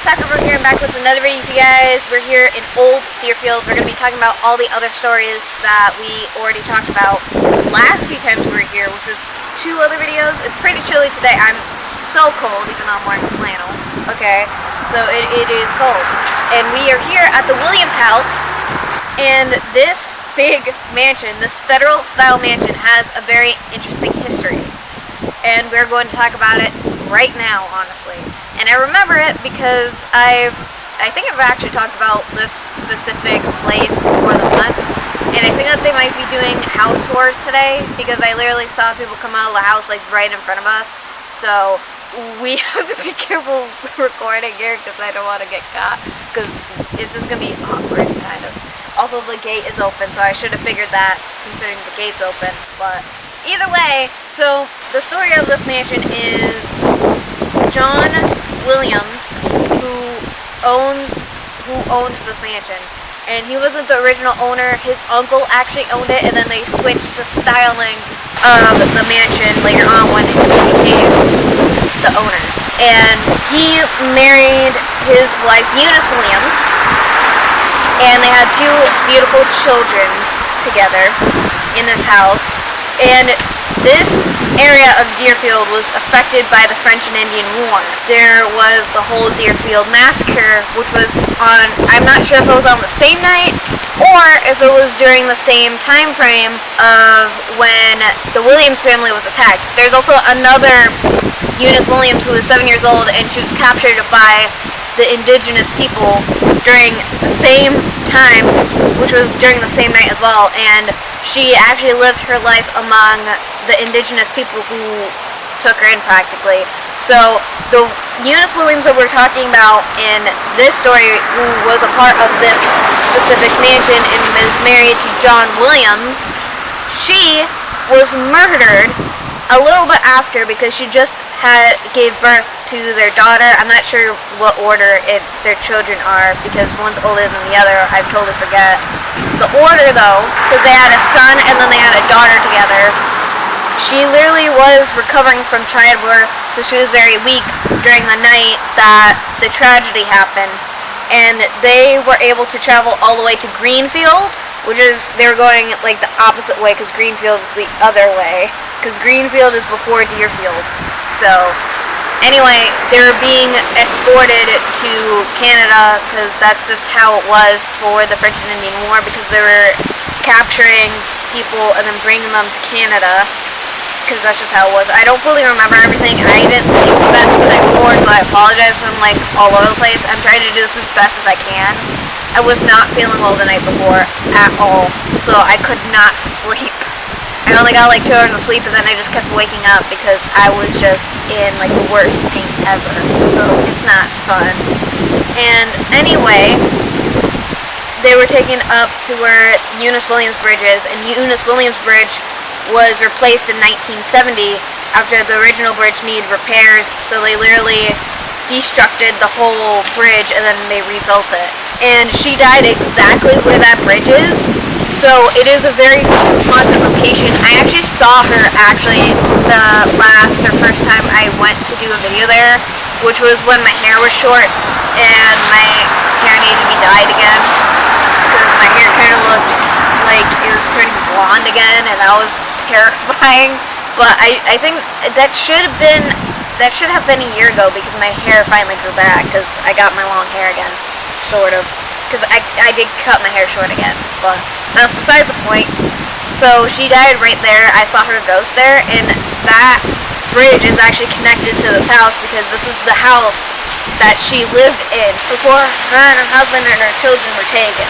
Sucker here and back with another video for you guys. We're here in Old Deerfield. We're going to be talking about all the other stories that we already talked about the last few times we were here, which was 2 other videos. It's pretty chilly today. I'm so cold, even though I'm wearing flannel. Okay, so it is cold. And we are here at the Williams house, and this big mansion, this federal-style mansion, has a very interesting history. And we're going to talk about it right now, honestly. And I remember it because I think I've actually talked about this specific place for more than once. And I think that they might be doing house tours today because I literally saw people come out of the house like right in front of us. So we have to be careful recording here because I don't want to get caught, because it's just going to be awkward, kind of. Also, the gate is open, so I should have figured that considering the gate's open. But either way, so the story of this mansion is John Williams, who owns this mansion, and he wasn't the original owner. His uncle actually owned it, and then they switched the styling of the mansion later on when he became the owner. And he married his wife Eunice Williams, and they had 2 beautiful children together in this house. And this area of Deerfield was affected by the French and Indian War. There was the whole Deerfield massacre, which was on, I'm not sure if it was on the same night or if it was during the same time frame of when the Williams family was attacked. There's also another Eunice Williams who was 7 years old, and she was captured by the indigenous people during the same time, which was during the same night as well, and she actually lived her life among the indigenous people who took her in practically. So the Eunice Williams that we're talking about in this story, who was a part of this specific mansion and was married to John Williams, she was murdered a little bit after because she just gave birth to their daughter. I'm not sure what order their children are because one's older than the other. I totally forget the order though, because they had a son and then they had a daughter together. She literally was recovering from childbirth, so she was very weak during the night that the tragedy happened. And they were able to travel all the way to Greenfield, which is, they were going like the opposite way because Greenfield is the other way, because Greenfield is before Deerfield. So anyway, they were being escorted to Canada because that's just how it was for the French and Indian War, because they were capturing people and then bringing them to Canada, because that's just how it was. I don't fully remember everything. I didn't sleep the best the night before, so I apologize if I'm like all over the place. I'm trying to do this as best as I can. I was not feeling well the night before at all, so I could not sleep. I only got like 2 hours of sleep, and then I just kept waking up because I was just in like the worst pain ever. So it's not fun. And anyway, they were taken up to where Eunice Williams Bridge is, and Eunice Williams Bridge was replaced in 1970 after the original bridge needed repairs, so they literally destructed the whole bridge and then they rebuilt it. And she died exactly where that bridge is, so it is a very haunted location. I actually saw her the first time I went to do a video there, which was when my hair was short and my hair needed to be dyed again, because my hair kind of looked like it was turning blonde again, and that was terrifying. But I think that should have been a year ago, because my hair finally grew back, because I got my long hair again, sort of, because I did cut my hair short again, but that's besides the point. So she died right there. I saw her ghost there, and that bridge is actually connected to this house because this is the house that she lived in before her and her husband and her children were taken.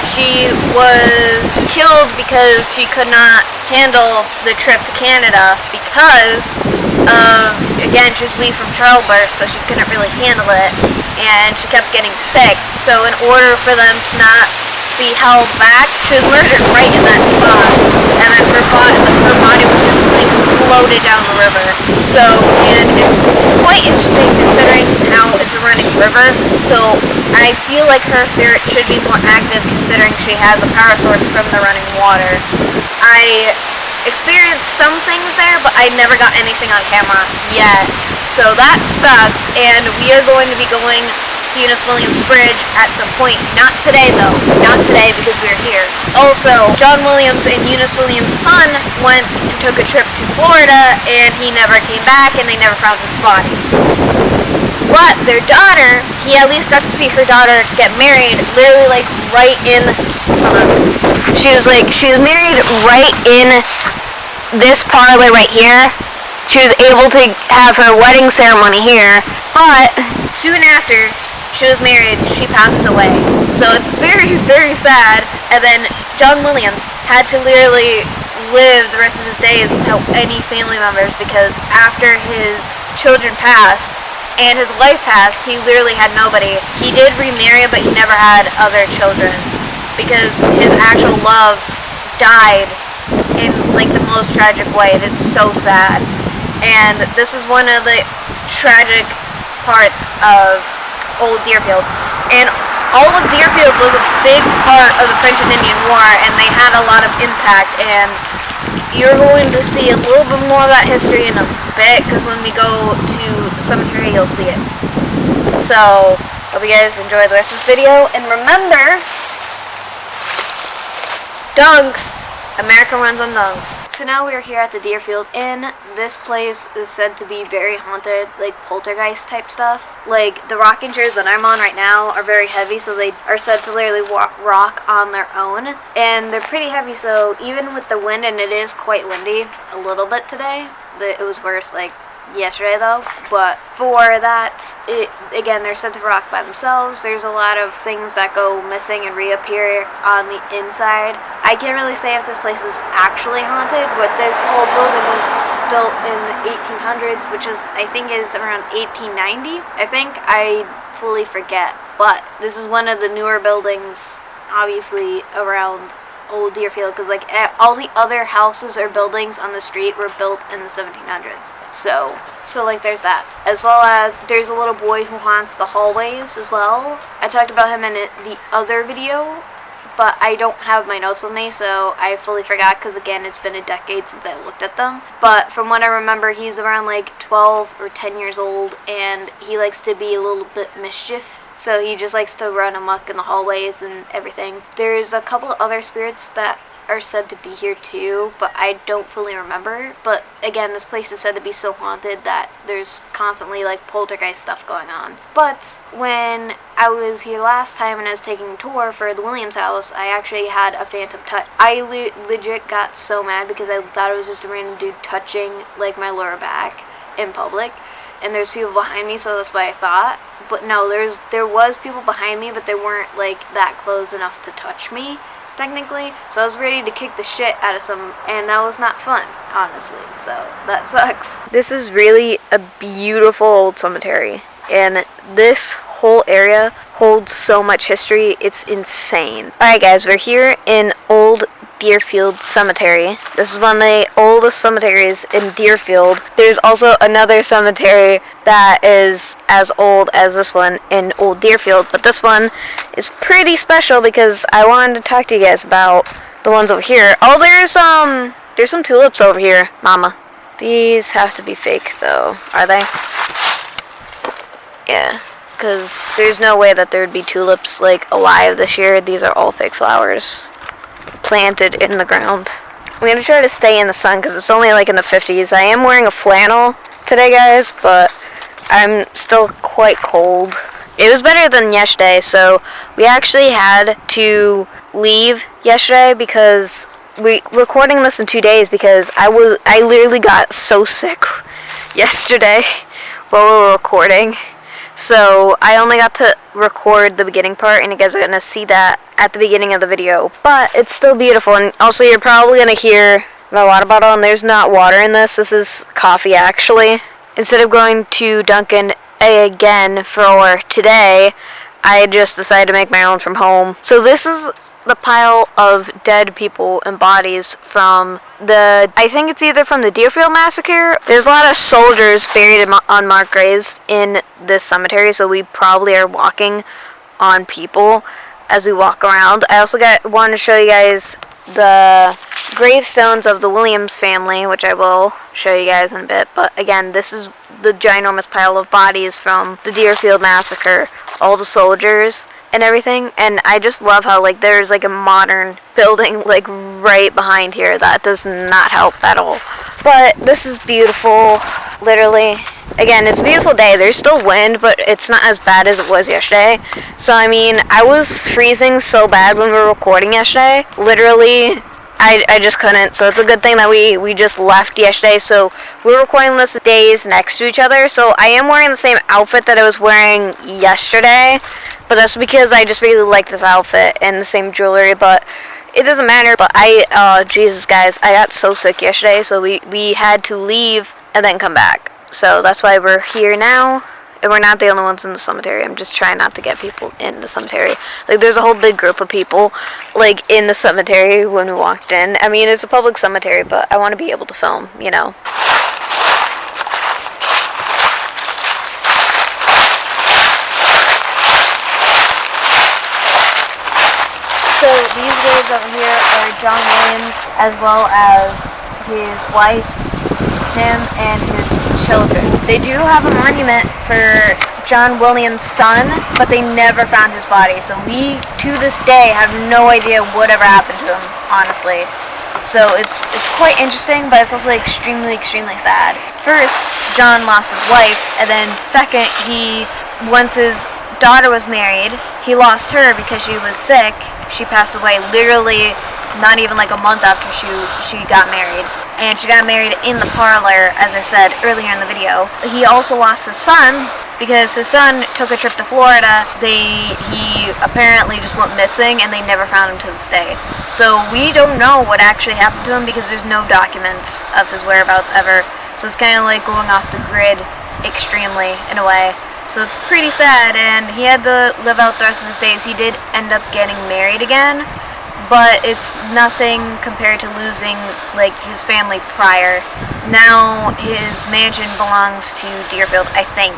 She was killed because she could not handle the trip to Canada because of, again, she was weak from childbirth, so she couldn't really handle it, and she kept getting sick. So in order for them to not be held back, she was murdered right in that spot, and then her body was just like floated down the river. So, and it's quite interesting considering how it's a running river, so I feel like her spirit should be more active considering she has a power source from the running water. I experienced some things there, but I never got anything on camera yet, so that sucks. And we are going to be going to Eunice Williams Bridge at some point. Not today though. Not today because we're here. Also, John Williams and Eunice Williams' son went and took a trip to Florida and he never came back and they never found his body. But their daughter, he at least got to see her daughter get married literally like right in, she was married right in this parlor right here. She was able to have her wedding ceremony here, but soon after she was married, she passed away. So it's very, very sad. And then John Williams had to literally live the rest of his days without any family members because after his children passed and his wife passed, he literally had nobody. He did remarry, but he never had other children because his actual love died in like the most tragic way. And it's so sad. And this is one of the tragic parts of Old Deerfield. And all of Deerfield was a big part of the French and Indian War, and they had a lot of impact. And you're going to see a little bit more of that history in a bit, because when we go to the cemetery, you'll see it. So, hope you guys enjoy the rest of this video. And remember, dunks. America runs on dunks. So now we're here at the Deerfield Inn. This place is said to be very haunted, like poltergeist type stuff. Like the rocking chairs that I'm on right now are very heavy, so they are said to literally rock on their own. And they're pretty heavy, so even with the wind, and it is quite windy a little bit today, it was worse like yesterday though, but for that, again, they're said to rock by themselves. There's a lot of things that go missing and reappear on the inside. I can't really say if this place is actually haunted, but this whole building was built in the 1800s, which is, I think, is around 1890. I fully forget, but this is one of the newer buildings, obviously, around Old Deerfield, because like all the other houses or buildings on the street were built in the 1700s. So like there's that, as well as there's a little boy who haunts the hallways as well. I talked about him in the other video, but I don't have my notes with me, so I fully forgot because again it's been a decade since I looked at them. But from what I remember, he's around like 12 or 10 years old, and he likes to be a little bit mischief. So he just likes to run amok in the hallways and everything. There's a couple other spirits that are said to be here too, but I don't fully remember. But again, this place is said to be so haunted that there's constantly like poltergeist stuff going on. But when I was here last time and I was taking a tour for the Williams house, I actually had a phantom touch. I legit got so mad because I thought it was just a random dude touching like my lower back in public. And there's people behind me, so that's what I thought. But no, there was people behind me, but they weren't like that close enough to touch me, technically. So I was ready to kick the shit out of some, and that was not fun, honestly. So that sucks. This is really a beautiful old cemetery, and this whole area holds so much history. It's insane. Alright guys, we're here in Old Deerfield Cemetery. This is one of the oldest cemeteries in Deerfield. There's also another cemetery that is as old as this one in Old Deerfield, but this one is pretty special because I wanted to talk to you guys about the ones over here. Oh, there's some tulips over here, Mama. These have to be fake, though. Are they? Yeah, because there's no way that there would be tulips like alive this year. These are all fake flowers planted in the ground. I'm going to try to stay in the sun because it's only like in the 50s. I am wearing a flannel today, guys, but I'm still quite cold. It was better than yesterday, so we actually had to leave yesterday because we're recording this in 2 days because I literally got so sick yesterday while we were recording. So I only got to record the beginning part, and you guys are going to see that at the beginning of the video. But it's still beautiful, and also you're probably going to hear my water bottle, and there's not water in this. This is coffee, actually. Instead of going to Dunkin' again for today, I just decided to make my own from home. So this is the pile of dead people and bodies from I think it's either from the Deerfield Massacre. There's a lot of soldiers buried in unmarked graves in this cemetery, so we probably are walking on people as we walk around. I also wanted to show you guys the gravestones of the Williams family, which I will show you guys in a bit. But again, this is the ginormous pile of bodies from the Deerfield Massacre. all the soldiers and everything. And I just love how, like, there's, like, a modern building, like, right behind here. That does not help at all. But this is beautiful, literally. Again, it's a beautiful day. There's still wind, but it's not as bad as it was yesterday. So, I mean, I was freezing so bad when we were recording yesterday. Literally, I just couldn't. So it's a good thing that we just left yesterday. So we're recording this days next to each other. So I am wearing the same outfit that I was wearing yesterday. But that's because I just really like this outfit and the same jewelry. But it doesn't matter. But Jesus, guys, I got so sick yesterday. So we had to leave and then come back. So that's why we're here now. And we're not the only ones in the cemetery. I'm just trying not to get people in the cemetery. Like, there's a whole big group of people, like, in the cemetery when we walked in. I mean, it's a public cemetery, but I want to be able to film, you know. So, these graves over here are John Williams, as well as his wife, him, and his children. They do have a monument for John Williams' son, but they never found his body. So we, to this day, have no idea whatever happened to him, honestly. So it's quite interesting, but it's also extremely, extremely sad. First, John lost his wife, and then second, once his daughter was married, he lost her because she was sick. She passed away literally not even like a month after she got married. And she got married in the parlor, as I said earlier in the video. He also lost his son because his son took a trip to Florida. He apparently just went missing and they never found him to this day. So we don't know what actually happened to him because there's no documents of his whereabouts ever. So it's kind of like going off the grid extremely in a way. So it's pretty sad, and he had to live out the rest of his days. He did end up getting married again, but it's nothing compared to losing, like, his family prior. Now his mansion belongs to Deerfield, I think.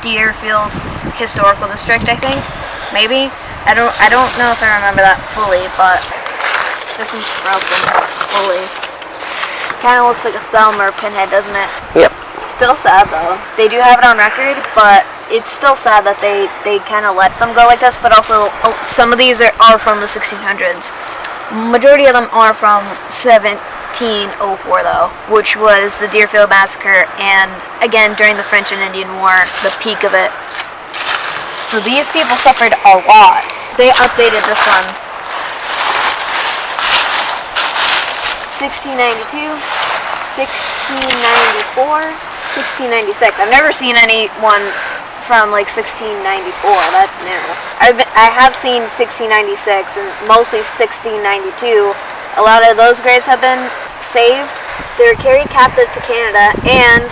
Deerfield Historical District, I think. Maybe. I don't know if I remember that fully, but this one's broken fully. Kind of looks like a thumb or a pinhead, doesn't it? Yep. Still sad though. They do have it on record, but it's still sad that they kind of let them go like this. But also, some of these are from the 1600s. Majority of them are from 1704 though, which was the Deerfield Massacre, and again during the French and Indian War, the peak of it. So these people suffered a lot. They updated this one. 1692, 1694. 1696. I've never seen anyone from like 1694. That's new. I have seen 1696 and mostly 1692. A lot of those graves have been saved. They were carried captive to Canada and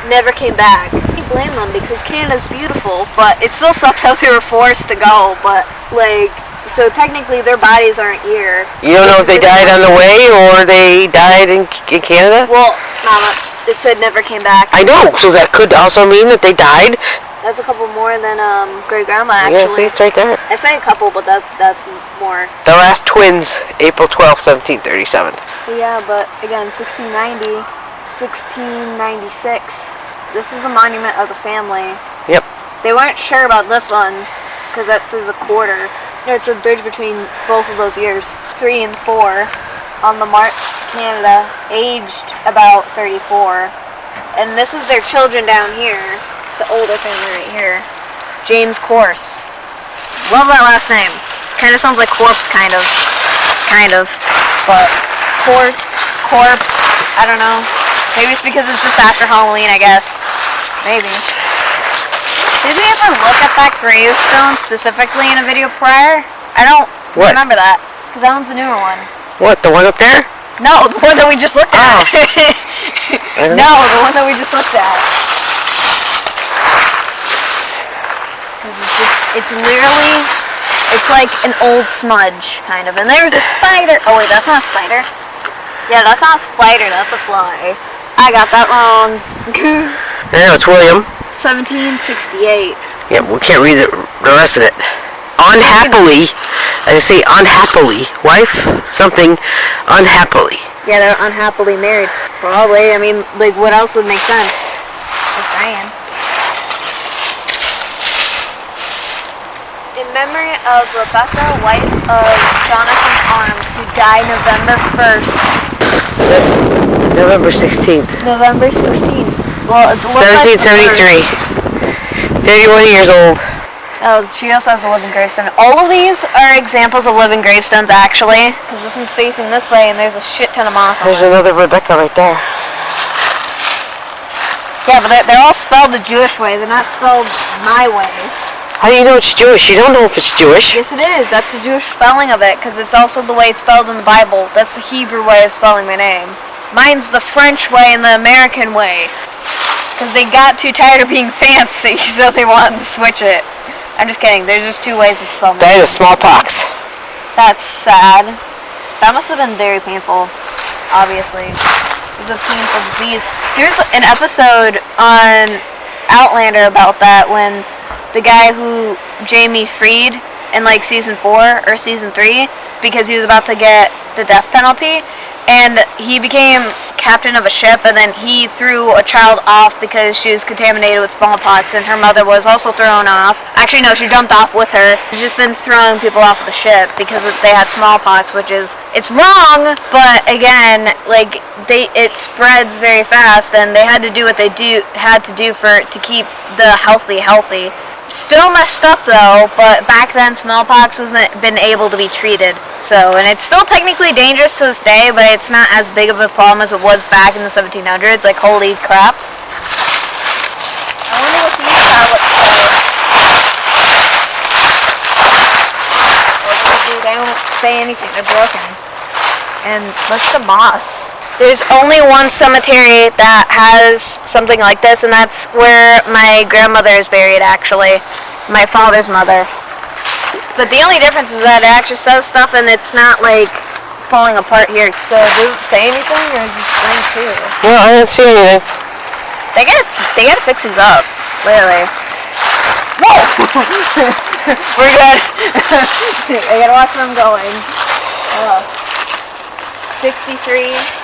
never came back. I blame them because Canada's beautiful, but it still sucks how they were forced to go. But like, so technically their bodies aren't here. You don't know if they died on the way or they died in Canada? Well, it said never came back. I know, so that could also mean that they died. That's a couple more than great grandma actually. Yeah, see, it's right there. I say a couple, but that's more. The last twins, April 12th, 1737. Yeah, but again, 1690, 1696. This is a monument of the family. Yep. They weren't sure about this one because that says a quarter. It's a bridge between both of those years, 3 and 4. On the march to Canada, aged about 34. And this is their children down here. The older family right here. James Corse. Love that last name. Kind of sounds like corpse, kind of. But corpse, I don't know. Maybe it's because it's just after Halloween, I guess. Maybe. Did we ever look at that gravestone specifically in a video prior? I don't remember that. Because that one's the newer one. What, the one up there? No, the one that we just looked at. No, the one that we just looked at. It's literally, it's like an old smudge, kind of. And there's a spider. Oh wait, that's not a spider. Yeah, that's not a spider, that's a fly. I got that wrong. Yeah, it's William. 1768. Yeah, we can't read the rest of it. Unhappily, I say unhappily, wife, something unhappily. Yeah, they're unhappily married. Probably. I mean, like, what else would make sense? Just saying. memory of Rebecca, wife of Jonathan Arms, who died November 1st. That's November 16th. November 16th. Well, it's 1773. 31 years old. Oh, she also has a living gravestone. All of these are examples of living gravestones, actually. Because this one's facing this way, and there's a shit ton of moss on There's another Rebecca right there. Yeah, but they're all spelled the Jewish way. They're not spelled my way. How do you know it's Jewish? You don't know if it's Jewish. Yes, it is. That's the Jewish spelling of it, because it's also the way it's spelled in the Bible. That's the Hebrew way of spelling my name. Mine's the French way and the American way. Because they got too tired of being fancy, so they wanted to switch it. I'm just kidding. There's just two ways to spell my name. That is smallpox. That's sad. That must have been very painful, obviously. It was a painful disease. There's an episode on Outlander about that when the guy who Jamie freed in like season 4 or season 3 because he was about to get the death penalty, and he became captain of a ship, and then he threw a child off because she was contaminated with smallpox, and her mother was also thrown off. Actually, no, she jumped off with her. She's just been throwing people off the ship because they had smallpox, which is, it's wrong, but again, like, it spreads very fast, and they had to do what they had to do to keep the healthy. Still messed up though, but back then smallpox wasn't been able to be treated. So, and it's still technically dangerous to this day, but it's not as big of a problem as it was back in the 1700s. Like, holy crap. I wonder what these tablets say. They don't say anything. They're broken. And look at the moss. There's only one cemetery that has something like this, and that's where my grandmother is buried, actually. My father's mother. But the only difference is that it actually says stuff, and it's not, like, falling apart here. So, does it say anything, or is it blank too? No, I didn't see anything. They gotta fix these up, literally. Whoa! We're good. I gotta watch where I'm going. 63...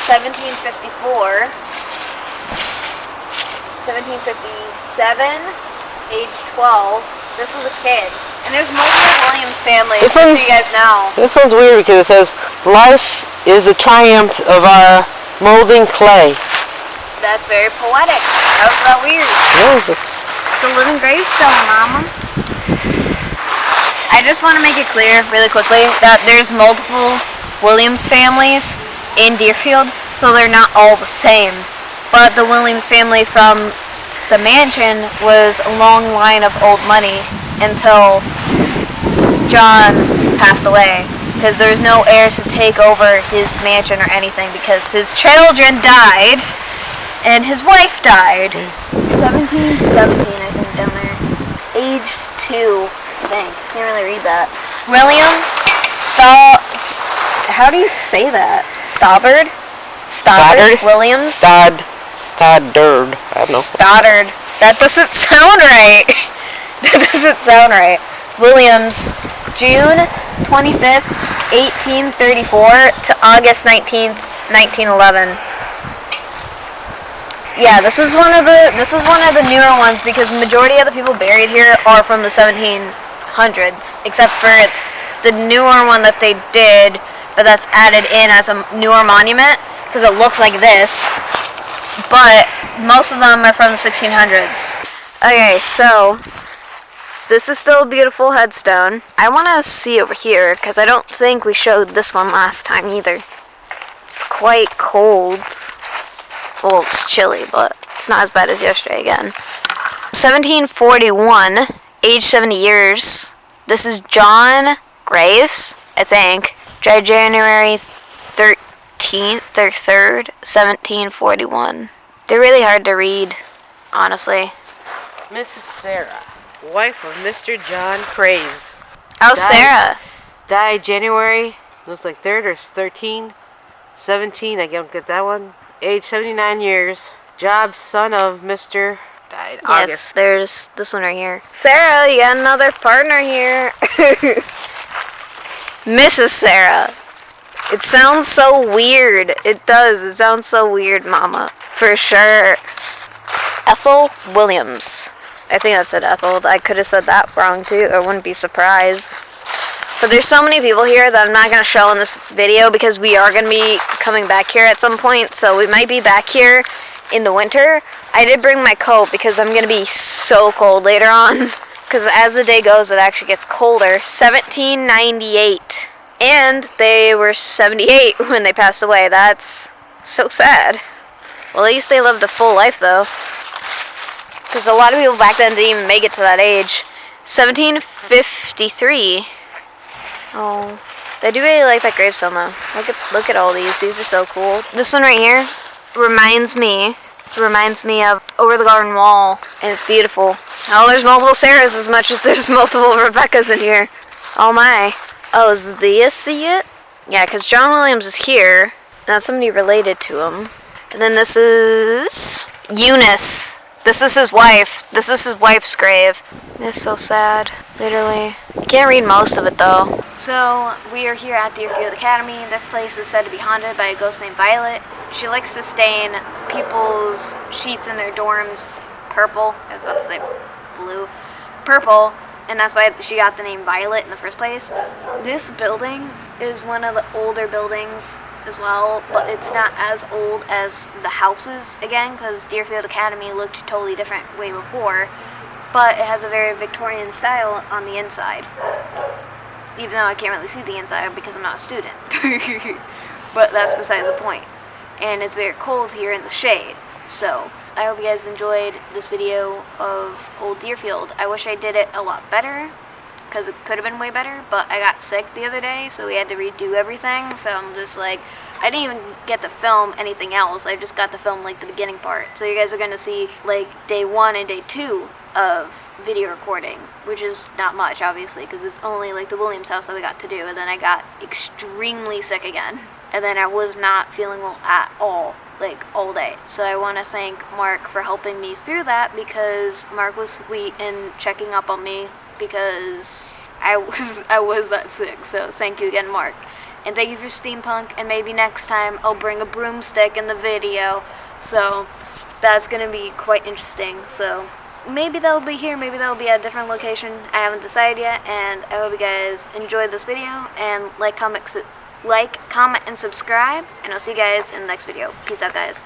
1754, 1757, age 12. This was a kid. And there's multiple Williams families, just so you guys know. This one's weird because it says, life is the triumph of our molding clay. That's very poetic. How is that weird? Yeah, it's a living gravestone, Mama. I just want to make it clear, really quickly, that there's multiple Williams families in Deerfield, so they're not all the same. But the Williams family from the mansion was a long line of old money until John passed away, because there's no heirs to take over his mansion or anything because his children died and his wife died. 1717, I think, down there. Aged 2, I think. Can't really read that. William how do you say that? Stoddard? Williams? Stoddard. I don't know. Stoddard. That doesn't sound right. That doesn't sound right. Williams, June 25th, 1834 to August 19th, 1911. Yeah, this is one of the newer ones because the majority of the people buried here are from the 1700s, except for the newer one that they did, but that's added in as a newer monument because it looks like this. But most of them are from the 1600s. Okay, so this is still a beautiful headstone. I want to see over here because I don't think we showed this one last time either. It's quite cold. Well, it's chilly, but it's not as bad as yesterday again. 1741, age 70 years. This is John Graves, I think. January 13th or 3rd, 1741. They're really hard to read, honestly. Mrs. Sarah, wife of Mr. John Graves. Oh, Sarah. Died January, looks like 3rd or 13th, 17, I don't get that one. Age 79 years. Job, son of Mr. Died August. Yes, there's this one right here. Sarah, you got another partner here. Mrs. Sarah. It sounds so weird. It does. It sounds so weird, Mama. For sure. Ethel Williams. I think that said Ethel. I could have said that wrong too. I wouldn't be surprised. But there's so many people here that I'm not going to show in this video because we are going to be coming back here at some point. So we might be back here in the winter. I did bring my coat because I'm going to be so cold later on. Because as the day goes, it actually gets colder. 1798. And they were 78 when they passed away. That's so sad. Well, at least they lived a full life, though. Because a lot of people back then didn't even make it to that age. 1753. Oh, they do really like that gravestone, though. Look at all these. These are so cool. This one right here reminds me of Over the Garden Wall, and it's beautiful. Oh, there's multiple Sarahs as much as there's multiple Rebeccas in here. Oh my. Oh, is this see it? Yeah, because John Williams is here. Now somebody related to him. And then this is Eunice. This is his wife. This is his wife's grave. It's so sad, literally. Can't read most of it though. So we are here at Deerfield Academy. This place is said to be haunted by a ghost named Violet. She likes to stain people's sheets in their dorms purple. I was about to say blue. Purple. And that's why she got the name Violet in the first place. This building is one of the older buildings as well, but it's not as old as the houses, again, because Deerfield Academy looked totally different way before, but it has a very Victorian style on the inside, even though I can't really see the inside because I'm not a student. But that's besides the point. And it's very cold here in the shade, so I hope you guys enjoyed this video of Old Deerfield. I wish I did it a lot better, because it could have been way better, but I got sick the other day, so we had to redo everything, so I'm just like, I didn't even get to film anything else. I just got to film like the beginning part. So you guys are going to see like day 1 and day 2 of video recording, which is not much obviously because it's only like the Williams house that we got to do, and then I got extremely sick again, and then I was not feeling well at all, like all day. So I want to thank Mark for helping me through that, because Mark was sweet in checking up on me because I was that sick. So thank you again, Mark. And thank you for steampunk, and maybe next time I'll bring a broomstick in the video. So that's going to be quite interesting. So maybe that'll be here, maybe that'll be at a different location. I haven't decided yet, and I hope you guys enjoyed this video, and like, comment, and subscribe, and I'll see you guys in the next video. Peace out, guys.